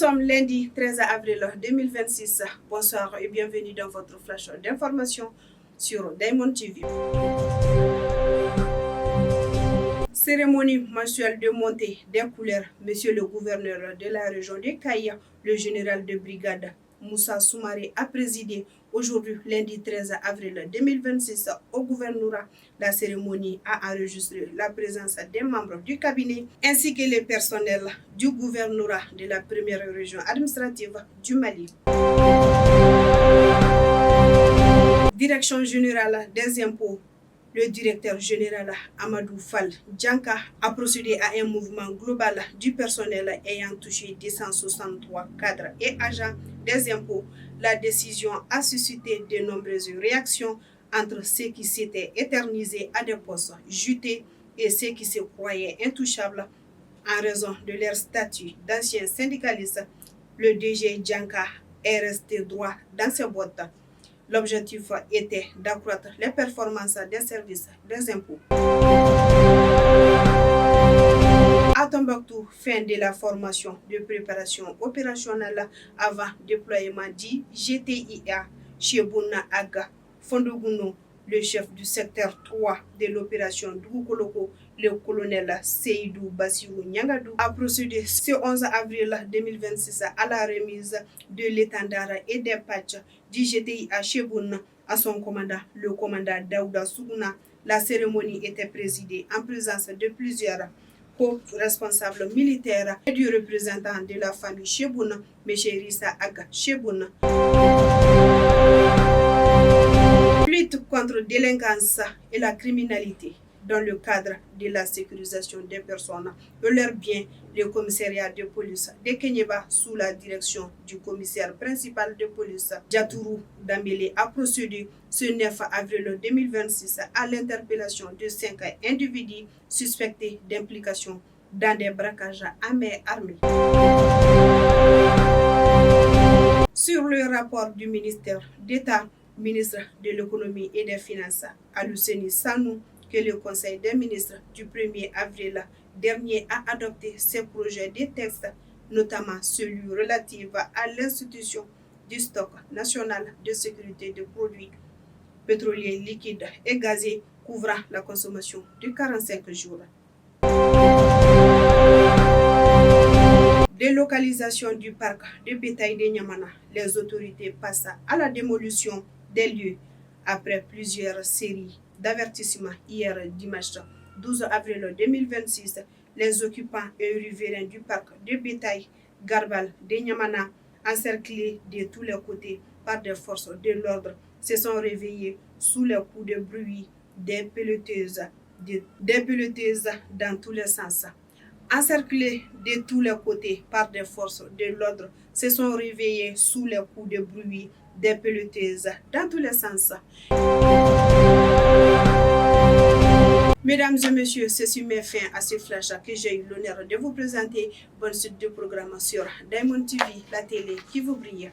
sommes lundi 13 avril 2026. Bonsoir et bienvenue dans votre flash d'information sur Diamond TV. Cérémonie mensuelle de montée des couleurs. Monsieur le gouverneur de la région de Kaya, le général de brigade Moussa Soumaré a présidé aujourd'hui, lundi 13 avril 2026, au gouvernorat. La cérémonie a enregistré la présence des membres du cabinet ainsi que les personnels du gouvernorat de la première région administrative du Mali. Direction générale des impôts. Le directeur général Amadou Fall Djanka a procédé à un mouvement global du personnel ayant touché 263 cadres et agents des impôts. La décision a suscité de nombreuses réactions entre ceux qui s'étaient éternisés à des postes jutés et ceux qui se croyaient intouchables en raison de leur statut d'anciens syndicalistes. Le DG Djanka est resté droit dans ses bottes. L'objectif était d'accroître les performances des services des impôts. À Tombouctou, fin de la formation de préparation opérationnelle avant déploiement du GTIA chez Bouna Aga Fondogouno, le chef du secteur 3 de l'opération Dougoukoloko, le colonel Seydou Bassirou Nyangadou, a procédé ce 11 avril 2026 à la remise de l'étendard et des patchs du GTIA chez Bouna à son commandant, le commandant Daouda Sougouna. La cérémonie était présidée en présence de plusieurs co-responsables militaires et du représentant de la famille Chebouna, M. Rissa Aga Chebouna. Lutte contre délinquance et la criminalité dans le cadre de la sécurisation des personnes et leurs biens. Le commissariat de police de Kenyeba, sous la direction du commissaire principal de police Djatourou Dambélé, a procédé ce 9 avril 2026 à l'interpellation de 5 individus suspectés d'implication dans des braquages à main armée. Sur le rapport du ministère d'État, ministre de l'économie et des finances, Aluseni Sanou, que le Conseil des ministres du 1er avril dernier a adopté ces projets de texte, notamment celui relatif à l'institution du stock national de sécurité des produits pétroliers liquides et gazés couvrant la consommation de 45 jours. Délocalisation du parc de bétail de Niamana. Les autorités passent à la démolition des lieux après plusieurs séries d'avertissements. Hier dimanche 12 avril 2026, les occupants et riverains du parc de bétail Garbal de Niamana, encerclés de tous les côtés par des forces de l'ordre, se sont réveillés sous les coups de bruit des pelleteuses dans tous les sens. Encerclés de tous les côtés par des forces de l'ordre, se sont réveillés sous les coups de bruit des pelleteuses dans tous les sens. Mesdames et messieurs, ceci met fin à ce flash que j'ai eu l'honneur de vous présenter. Bonne suite de programme sur Diamond TV, la télé qui vous brille.